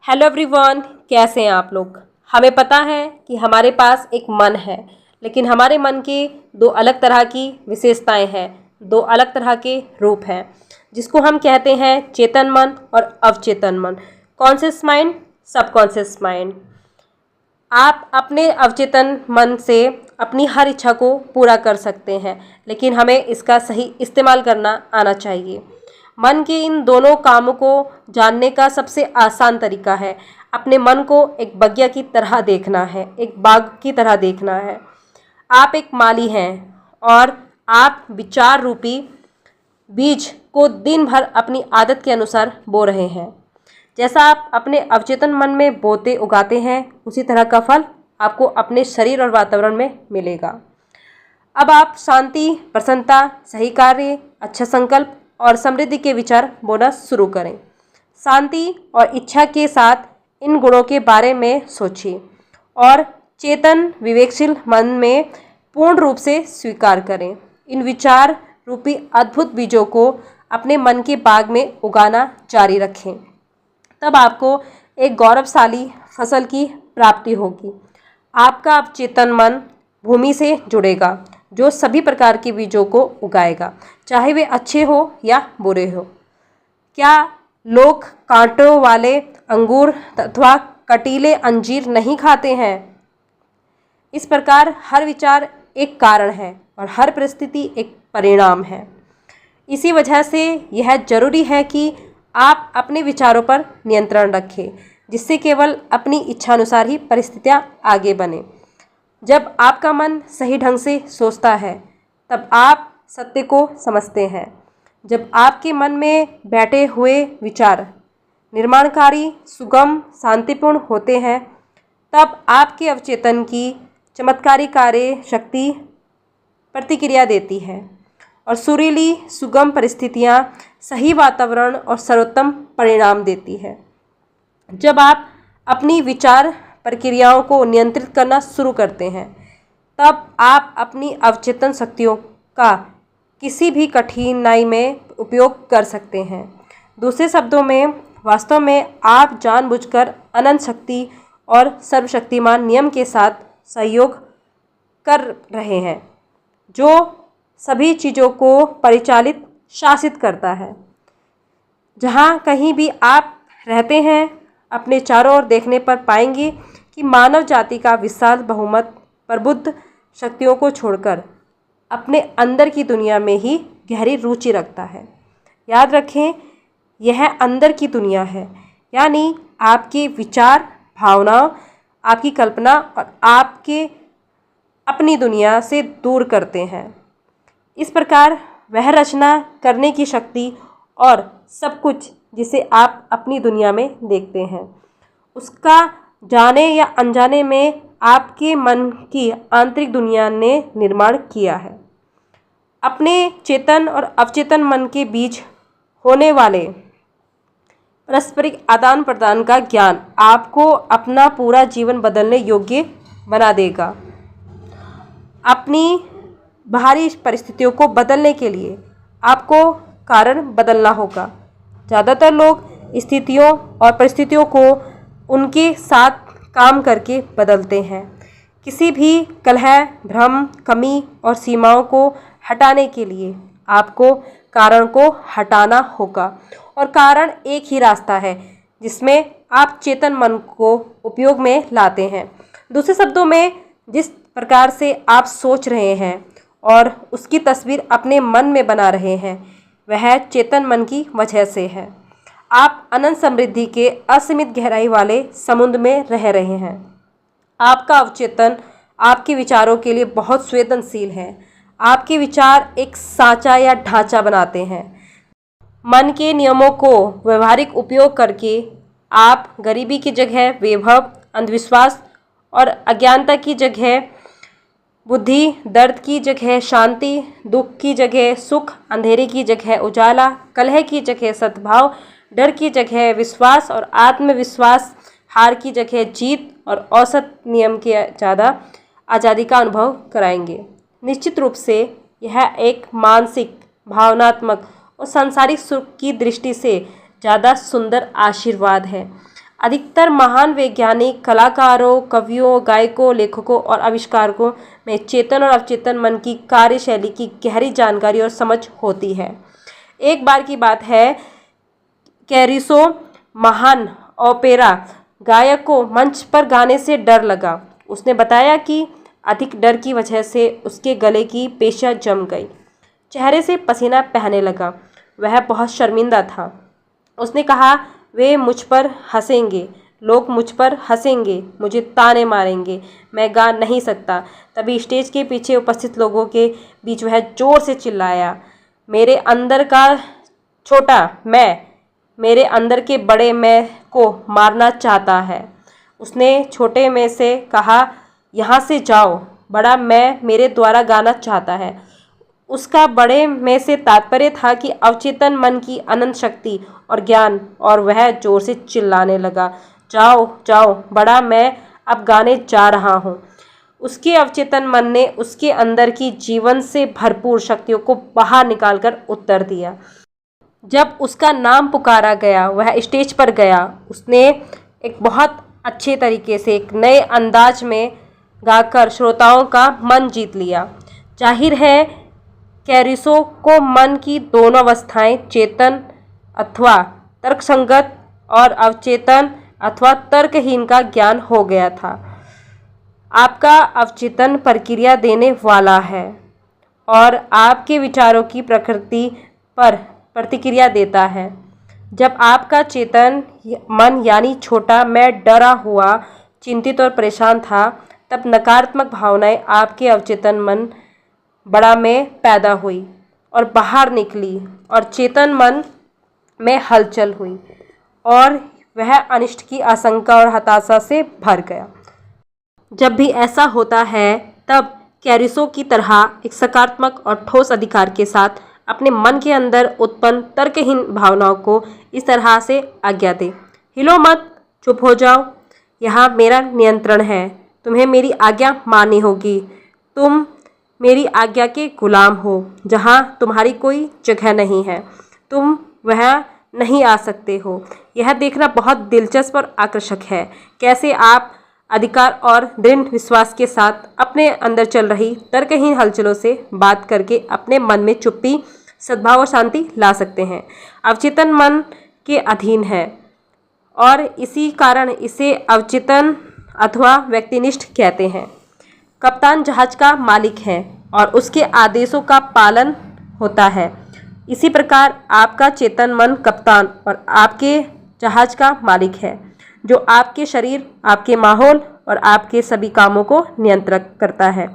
Hello everyone, कैसे हैं आप लोग। हमें पता है कि हमारे पास एक मन है, लेकिन हमारे मन के दो अलग तरह की विशेषताएं हैं, दो अलग तरह के रूप हैं, जिसको हम कहते हैं चेतन मन और अवचेतन मन। Conscious mind, subconscious mind. आप अपने अवचेतन मन से अपनी हर इच्छा को पूरा कर सकते हैं, लेकिन हमें इसका सही इस्तेमाल करना आना चाहिए। मन के इन दोनों कामों को जानने का सबसे आसान तरीका है अपने मन को एक बगिया की तरह देखना है, एक बाग की तरह देखना है। आप एक माली हैं और आप विचार रूपी बीज को दिन भर अपनी आदत के अनुसार बो रहे हैं। जैसा आप अपने अवचेतन मन में बोते उगाते हैं, उसी तरह का फल आपको अपने शरीर और वातावरण में मिलेगा। अब आप शांति, प्रसन्नता, सही कार्य, अच्छा संकल्प और समृद्धि के विचार बोना शुरू करें। शांति और इच्छा के साथ इन गुणों के बारे में सोचिए और चेतन विवेकशील मन में पूर्ण रूप से स्वीकार करें। इन विचार रूपी अद्भुत बीजों को अपने मन के बाग में उगाना जारी रखें। तब आपको एक गौरवशाली फसल की प्राप्ति होगी। आपका अवचेतन मन भूमि से जुड़ेगा, जो सभी प्रकार के बीजों को उगाएगा, चाहे वे अच्छे हो या बुरे हो। क्या लोग कांटों वाले अंगूर अथवा कटीले अंजीर नहीं खाते हैं? इस प्रकार हर विचार एक कारण है और हर परिस्थिति एक परिणाम है। इसी वजह से यह जरूरी है कि आप अपने विचारों पर नियंत्रण रखें, जिससे केवल अपनी इच्छानुसार ही परिस्थितियाँ आगे बने। जब आपका मन सही ढंग से सोचता है, तब आप सत्य को समझते हैं। जब आपके मन में बैठे हुए विचार निर्माणकारी, सुगम, शांतिपूर्ण होते हैं, तब आपके अवचेतन की चमत्कारी कार्य शक्ति प्रतिक्रिया देती है और सुरीली, सुगम परिस्थितियाँ सही वातावरण और सर्वोत्तम परिणाम देती है। जब आप अपनी विचार प्रक्रियाओं को नियंत्रित करना शुरू करते हैं, तब आप अपनी अवचेतन शक्तियों का किसी भी कठिनाई में उपयोग कर सकते हैं। दूसरे शब्दों में, वास्तव में आप जानबूझकर अनंत शक्ति और सर्वशक्तिमान नियम के साथ सहयोग कर रहे हैं, जो सभी चीज़ों को परिचालित, शासित करता है। जहाँ कहीं भी आप रहते हैं, अपने चारों ओर देखने पर पाएंगे कि मानव जाति का विशाल बहुमत प्रबुद्ध शक्तियों को छोड़कर अपने अंदर की दुनिया में ही गहरी रुचि रखता है। याद रखें, यह अंदर की दुनिया है, यानी आपके विचार, भावनाओं, आपकी कल्पना और आपके अपनी दुनिया से दूर करते हैं। इस प्रकार वह रचना करने की शक्ति और सब कुछ जिसे आप अपनी दुनिया में देखते हैं, उसका जाने या अनजाने में आपके मन की आंतरिक दुनिया ने निर्माण किया है। अपने चेतन और अवचेतन मन के बीच होने वाले पारस्परिक आदान प्रदान का ज्ञान आपको अपना पूरा जीवन बदलने योग्य बना देगा। अपनी बाहरी परिस्थितियों को बदलने के लिए आपको कारण बदलना होगा। ज़्यादातर लोग स्थितियों और परिस्थितियों को उनके साथ काम करके बदलते हैं। किसी भी कलह, भ्रम, कमी और सीमाओं को हटाने के लिए आपको कारण को हटाना होगा, और कारण एक ही रास्ता है जिसमें आप चेतन मन को उपयोग में लाते हैं। दूसरे शब्दों में, जिस प्रकार से आप सोच रहे हैं और उसकी तस्वीर अपने मन में बना रहे हैं, वह चेतन मन की वजह से है। आप अनंत समृद्धि के असीमित गहराई वाले समुद्र में रह रहे हैं। आपका अवचेतन आपके विचारों के लिए बहुत संवेदनशील है। आपके विचार एक साँचा या ढांचा बनाते हैं। मन के नियमों को व्यवहारिक उपयोग करके आप गरीबी की जगह वैभव, अंधविश्वास और अज्ञानता की जगह बुद्धि, दर्द की जगह शांति, दुख की जगह सुख, अंधेरे की जगह उजाला, कलह की जगह सद्भाव, डर की जगह विश्वास और आत्मविश्वास, हार की जगह जीत और औसत नियम के ज़्यादा आज़ादी का अनुभव कराएंगे। निश्चित रूप से यह एक मानसिक, भावनात्मक और सांसारिक सुख की दृष्टि से ज़्यादा सुंदर आशीर्वाद है। अधिकतर महान वैज्ञानिक, कलाकारों, कवियों, गायकों, लेखकों और आविष्कारकों में चेतन और अवचेतन मन की कार्यशैली की गहरी जानकारी और समझ होती है। एक बार की बात है, कैरुसो महान ओपेरा गायक को मंच पर गाने से डर लगा। उसने बताया कि अधिक डर की वजह से उसके गले की पेशियां जम गई, चेहरे से पसीना बहने लगा। वह बहुत शर्मिंदा था। उसने कहा, वे मुझ पर हंसेंगे, लोग मुझ पर हंसेंगे, मुझे ताने मारेंगे, मैं गा नहीं सकता। तभी स्टेज के पीछे उपस्थित लोगों के बीच वह जोर से चिल्लाया, मेरे अंदर का छोटा मैं मेरे अंदर के बड़े मैं को मारना चाहता है। उसने छोटे में से कहा, यहाँ से जाओ, बड़ा मैं मेरे द्वारा गाना चाहता है। उसका बड़े में से तात्पर्य था कि अवचेतन मन की अनंत शक्ति और ज्ञान, और वह जोर से चिल्लाने लगा, जाओ जाओ, बड़ा मैं अब गाने जा रहा हूँ। उसके अवचेतन मन ने उसके अंदर की जीवन से भरपूर शक्तियों को बाहर निकालकर उत्तर दिया। जब उसका नाम पुकारा गया, वह स्टेज पर गया। उसने एक बहुत अच्छे तरीके से, एक नए अंदाज में गाकर श्रोताओं का मन जीत लिया। जाहिर है, कैरुसो को मन की दोनों अवस्थाएं, चेतन अथवा तर्कसंगत और अवचेतन अथवा तर्कहीन का ज्ञान हो गया था। आपका अवचेतन प्रक्रिया देने वाला है और आपके विचारों की प्रकृति पर प्रतिक्रिया देता है। जब आपका चेतन मन यानी छोटा मैं डरा हुआ, चिंतित और परेशान था, तब नकारात्मक भावनाएं आपके अवचेतन मन बड़ा में पैदा हुई और बाहर निकली, और चेतन मन में हलचल हुई और वह अनिष्ट की आशंका और हताशा से भर गया। जब भी ऐसा होता है, तब कैरुसो की तरह एक सकारात्मक और ठोस अधिकार के साथ अपने मन के अंदर उत्पन्न तर्कहीन भावनाओं को इस तरह से आज्ञा दे, हिलो मत, चुप हो जाओ, यहाँ मेरा नियंत्रण है, तुम्हें मेरी आज्ञा माननी होगी, तुम मेरी आज्ञा के गुलाम हो, जहाँ तुम्हारी कोई जगह नहीं है, तुम वह नहीं आ सकते हो। यह देखना बहुत दिलचस्प और आकर्षक है, कैसे आप अधिकार और दृढ़ विश्वास के साथ अपने अंदर चल रही तर्कहीन हलचलों से बात करके अपने मन में चुप्पी, सद्भाव और शांति ला सकते हैं। अवचेतन मन के अधीन है और इसी कारण इसे अवचेतन अथवा व्यक्तिनिष्ठ कहते हैं। कप्तान जहाज का मालिक है और उसके आदेशों का पालन होता है। इसी प्रकार आपका चेतन मन कप्तान और आपके जहाज का मालिक है, जो आपके शरीर, आपके माहौल और आपके सभी कामों को नियंत्रित करता है।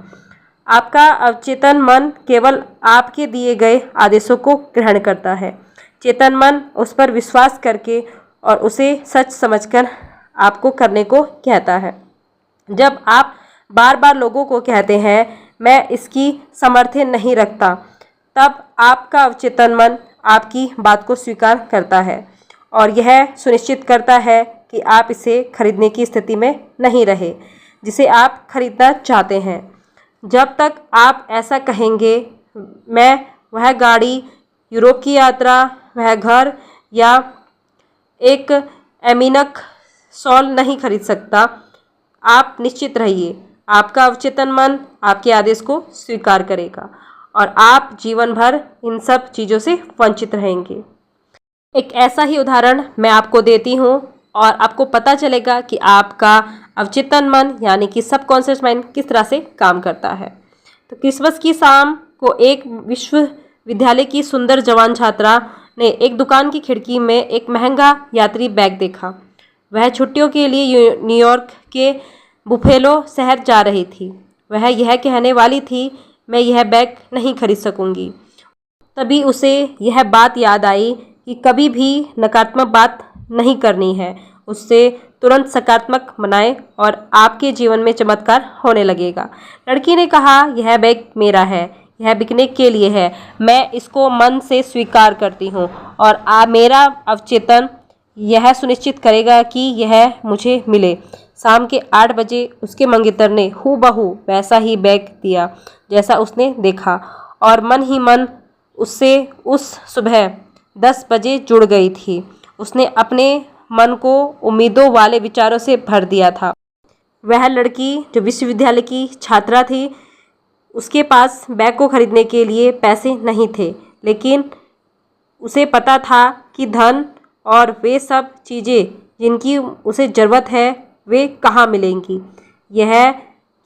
आपका अवचेतन मन केवल आपके दिए गए आदेशों को ग्रहण करता है। चेतन मन उस पर विश्वास करके और उसे सच समझकर आपको करने को कहता है। जब आप बार बार लोगों को कहते हैं, मैं इसकी सामर्थ्य नहीं रखता, तब आपका अवचेतन मन आपकी बात को स्वीकार करता है और यह सुनिश्चित करता है कि आप इसे खरीदने की स्थिति में नहीं रहे जिसे आप खरीदना चाहते हैं। जब तक आप ऐसा कहेंगे, मैं वह गाड़ी, यूरोप की यात्रा, वह घर या एक एमिनक शॉल नहीं खरीद सकता, आप निश्चित रहिए, आपका अवचेतन मन आपके आदेश को स्वीकार करेगा और आप जीवन भर इन सब चीज़ों से वंचित रहेंगे। एक ऐसा ही उदाहरण मैं आपको देती हूँ और आपको पता चलेगा कि आपका अवचेतन मन यानी कि सबकॉन्शियस माइंड किस तरह से काम करता है। तो क्रिसमस की शाम को एक विश्वविद्यालय की सुंदर जवान छात्रा ने एक दुकान की खिड़की में एक महंगा यात्री बैग देखा। वह छुट्टियों के लिए न्यूयॉर्क के बुफेलो शहर जा रही थी। वह यह कहने वाली थी, मैं यह बैग नहीं खरीद सकूंगी। तभी उसे यह बात याद आई कि कभी भी नकारात्मक बात नहीं करनी है, उससे तुरंत सकारात्मक बनाएं और आपके जीवन में चमत्कार होने लगेगा। लड़की ने कहा, यह बैग मेरा है, यह बिकने के लिए है, मैं इसको मन से स्वीकार करती हूँ और मेरा अवचेतन यह सुनिश्चित करेगा कि यह मुझे मिले। शाम के 8 बजे उसके मंगेतर ने हूबहू वैसा ही बैग दिया जैसा उसने देखा और मन ही मन उससे उस सुबह 10 बजे जुड़ गई थी। उसने अपने मन को उम्मीदों वाले विचारों से भर दिया था। वह लड़की जो विश्वविद्यालय की छात्रा थी, उसके पास बैग को खरीदने के लिए पैसे नहीं थे, लेकिन उसे पता था कि धन और वे सब चीज़ें जिनकी उसे ज़रूरत है वे कहाँ मिलेंगी। यह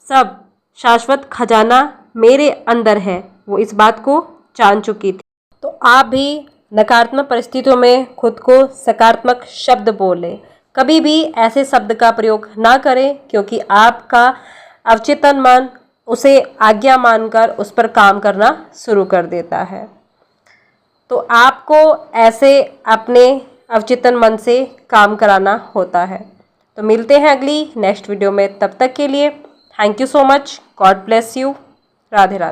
सब शाश्वत खजाना मेरे अंदर है, वो इस बात को जान चुकी थी। तो आप भी नकारात्मक परिस्थितियों में खुद को सकारात्मक शब्द बोलें। कभी भी ऐसे शब्द का प्रयोग ना करें, क्योंकि आपका अवचेतन मन उसे आज्ञा मानकर उस पर काम करना शुरू कर देता है। तो आपको ऐसे अपने अवचेतन मन से काम कराना होता है। तो मिलते हैं अगली नेक्स्ट वीडियो में, तब तक के लिए thank you so much. God bless you. Radhe Radhe.